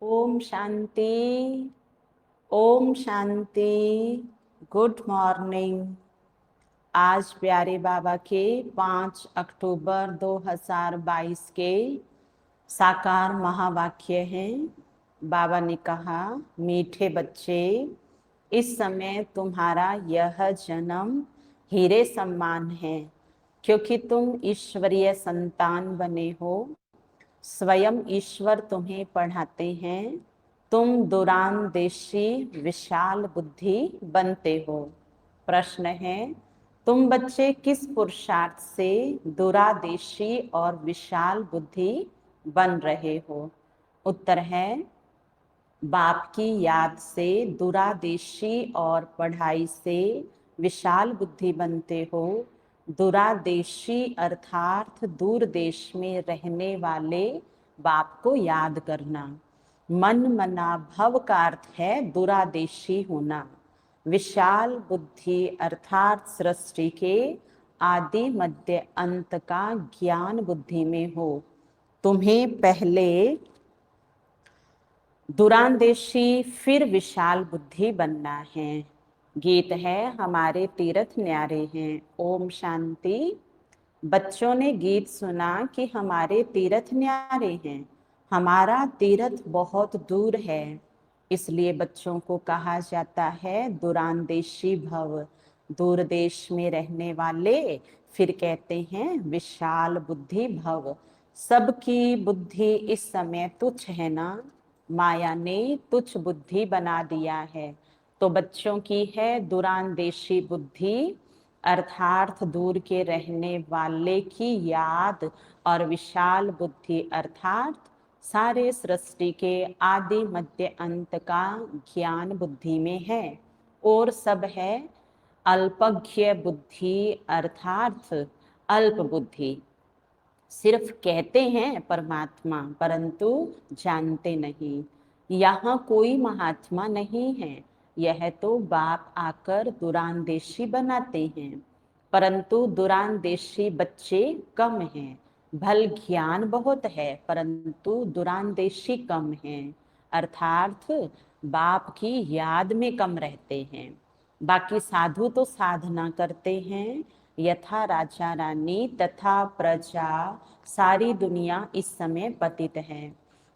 Om Shanti. Om Shanti. Good morning. आज प्यारे बाबा के 5 अक्टूबर 2022 के साकार महावाक्य हैं। बाबा ने कहा, मीठे बच्चे, इस समय तुम्हारा यह जन्म हीरे समान है, क्योंकि तुम ईश्वरीय संतान बने हो। स्वयं ईश्वर तुम्हें पढ़ाते हैं। तुम दूरांदेशी विशाल बुद्धि बनते हो। प्रश्न है, तुम बच्चे किस पुरुषार्थ से दूरादेशी और विशाल बुद्धि बन रहे हो? उत्तर है, बाप की याद से दूरादेशी और पढ़ाई से विशाल बुद्धि बनते हो। दूरादेशी अर्थात दूर देश में रहने वाले बाप को याद करना। मन मना भव का अर्थ है दूरादेशी होना। विशाल बुद्धि अर्थात सृष्टि के आदि मध्य अंत का ज्ञान बुद्धि में हो। तुम्हें पहले दूरांदेशी फिर विशाल बुद्धि बनना है। गीत है, हमारे तीर्थ न्यारे हैं। ओम शांति। बच्चों ने गीत सुना कि हमारे तीर्थ न्यारे हैं। हमारा तीर्थ बहुत दूर है, इसलिए बच्चों को कहा जाता है दूरांदेशी भव। दूर देश में रहने वाले फिर कहते हैं विशाल बुद्धि भव। सबकी बुद्धि इस समय तुच्छ है ना, माया ने तुच्छ बुद्धि बना दिया है। तो बच्चों की है दूरांदेशी बुद्धि अर्थात दूर के रहने वाले की याद, और विशाल बुद्धि अर्थात सारे सृष्टि के आदि मध्य अंत का ज्ञान बुद्धि में है। और सब है अल्पज्ञ बुद्धि अर्थात अल्प बुद्धि। सिर्फ कहते हैं परमात्मा, परंतु जानते नहीं। यहाँ कोई महात्मा नहीं है, यह तो बाप आकर दूरांदेशी बनाते हैं। परंतु दूरांदेशी बच्चे कम हैं। भल ज्ञान बहुत है, परंतु दूरांदेशी कम हैं। अर्थात बाप की याद में कम रहते हैं। बाकी साधु तो साधना करते हैं, यथा राजा रानी तथा प्रजा सारी दुनिया इस समय पतित है।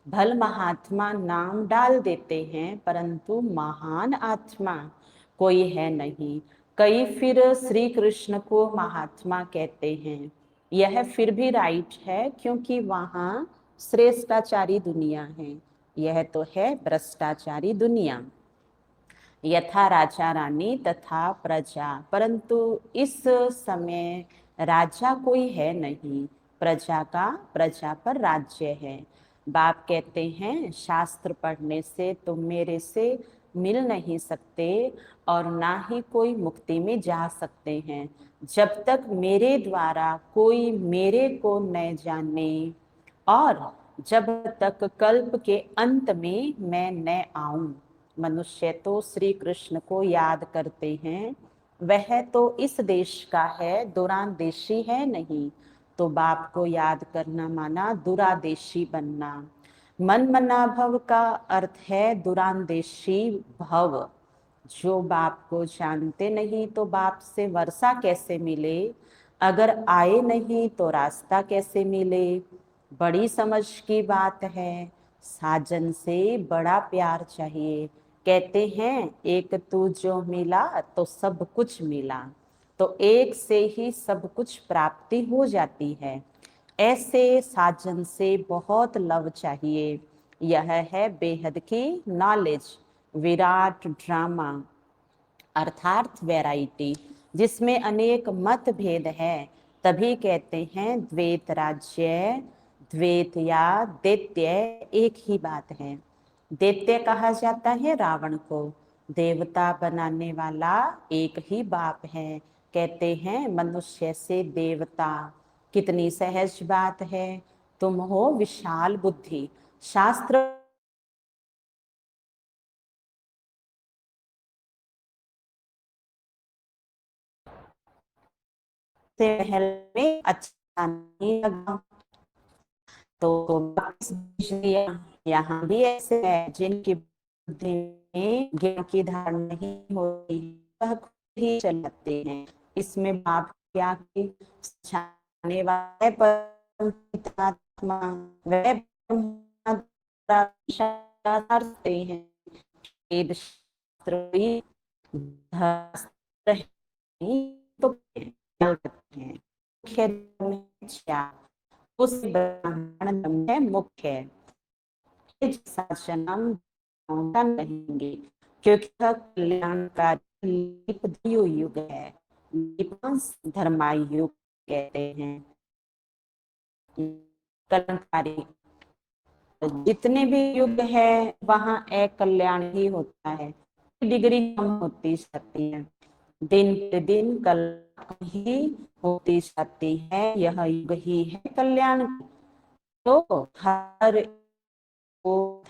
भल महात्मा नाम डाल देते हैं, परंतु महान आत्मा कोई है नहीं। कई फिर श्री कृष्ण को महात्मा कहते हैं। यह फिर भी राइट है, क्योंकि वहां श्रेष्ठाचारी दुनिया है, यह तो है भ्रष्टाचारी दुनिया। यथा राजा रानी तथा प्रजा, परंतु इस समय राजा कोई है नहीं, प्रजा का प्रजा पर राज्य है। बाप कहते हैं, शास्त्र पढ़ने से तुम मेरे से मिल नहीं सकते और ना ही कोई मुक्ति में जा सकते हैं, जब तक मेरे द्वारा कोई मेरे को न जाने, और जब तक कल्प के अंत में मैं न आऊं। मनुष्य तो श्री कृष्ण को याद करते हैं, वह तो इस देश का है, दूरांदेशी है नहीं। तो बाप को याद करना माना दूरादेशी बनना। मन मना भव का अर्थ है दूरांदेशी भव। जो बाप को जानते नहीं तो बाप से वर्षा कैसे मिले? अगर आए नहीं तो रास्ता कैसे मिले? बड़ी समझ की बात है। साजन से बड़ा प्यार चाहिए। कहते हैं, एक तू जो मिला तो सब कुछ मिला। तो एक से ही सब कुछ प्राप्ति हो जाती है। ऐसे साजन से बहुत लव चाहिए। यह है बेहद की नॉलेज, विराट ड्रामा अर्थात वैरायटी, जिसमें अनेक मतभेद है। तभी कहते हैं द्वैत राज्य, द्वैत या दैत्य एक ही बात है। दैत्य कहा जाता है रावण को, देवता बनाने वाला एक ही बाप है। कहते हैं मनुष्य से देवता, कितनी सहज बात है। तुम हो विशाल बुद्धि। शास्त्र से महल में अच्छा नहीं लगा तो वापस भेज दिया। यहाँ भी ऐसे है जिनकी बुद्धि में ज्ञान की धारणा नहीं होती, वह खुद ही चलाते हैं। इसमें बाप क्या कि समझाने वाले परम पितात्मा वह करते हैं। वेद शास्त्र भी धर्मशास्त्र ही तो करते हैं। मुख्य धर्म है चार, उस ब्राह्मण धर्म है मुख्य जन्म का रहेंगे, क्योंकि वह कल्याणकारी लीपदीय युग है। लीपांस धर्मायुग कहते हैं। कल्याणकारी जितने भी युग है वहाँ एक कल्याण ही होता है, डिग्री कम होती जाती है, दिन प्रतिदिन कल्याण ही होती जाती है। यह युग ही है कल्याण। तो हर को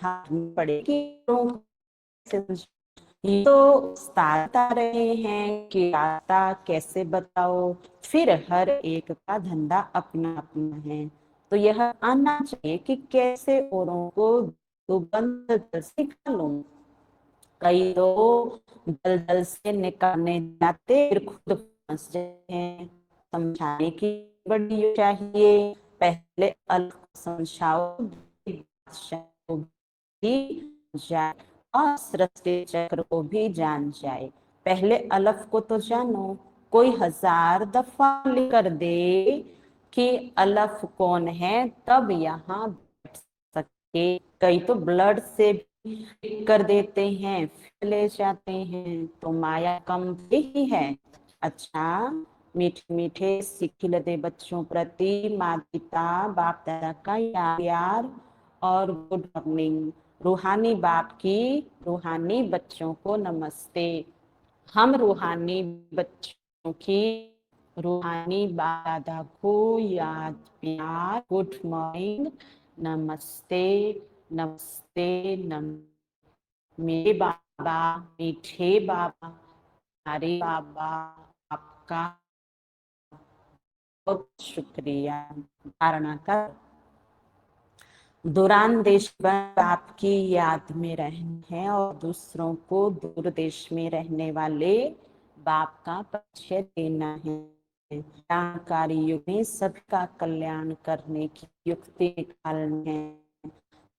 पड़ेगी। ये तो बता रहे हैं कि रास्ता कैसे बताओ, फिर हर एक का धंधा अपना अपना है। तो यह आना चाहिए कि कैसे औरों को दुबंध सिखा लूं। कई तो दलदल से निकालने जाते फिर खुद फंस जाते हैं। समझाने की बड़ी चाहिए, पहले अलग समझाओ भी जाए और सृष्टि चक्र को भी जान जाए। पहले अलफ को तो जानो। कोई 1000 दफा लिख कर दे कि अलफ कौन है तब यहाँ बैठ सके। कई तो ब्लड से भी कर देते हैं फिर ले जाते हैं, तो माया कम ही है। अच्छा, मीठे मीठे सिखिल दे बच्चों प्रति माता पिता बाप दादा का प्यार और गुड मॉर्निंग। रूहानी बाप की रूहानी बच्चों को नमस्ते। हम रूहानी बच्चों की रूहानी बाप दादा को याद प्यार गुड मॉर्निंग नमस्ते नमस्ते मेरे बाबा मीठे बाबा हमारे बाबा आपका बहुत शुक्रिया। धारणा का दूरान देश आपकी याद में रहना है और दूसरों को दूर देश में रहने वाले बाप का परिचय देना है। कल्याणकारी युग में सबका कल्याण करने की युक्ति निकालनी है,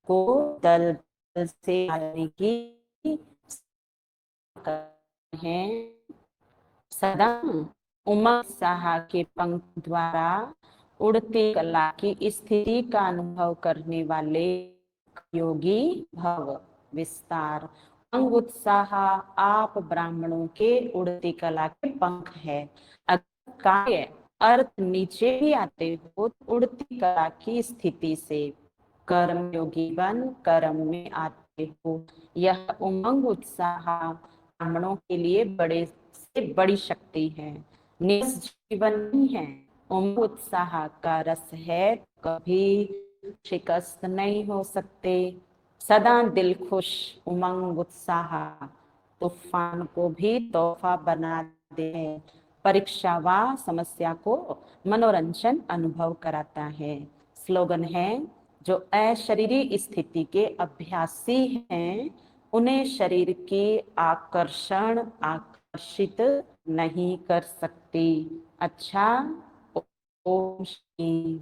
को दल दल से आने की है। सदा उमंग साहा के पंख द्वारा उड़ती कला की स्थिति का अनुभव करने वाले योगी भव विस्तार। अंग उत्साह आप ब्राह्मणों के उड़ती कला के पंख है। अगर कार्य अर्थ नीचे भी आते हो तो उड़ती कला की स्थिति से कर्म योगी बन कर्म में आते हो। यह उमंग उत्साह ब्राह्मणों के लिए बड़े से बड़ी शक्ति है, जीवन नहीं है। उमंग उत्साह का रस है, कभी शिकस्त नहीं हो सकते। सदा दिल खुश उमंग उत्साह तूफान को भी तोहफा बना दे। परीक्षा व समस्या को मनोरंजन अनुभव कराता है। स्लोगन है, जो अशरीरी स्थिति के अभ्यासी हैं उन्हें शरीर की आकर्षण आकर्षित नहीं कर सकती। अच्छा, ओम शांति।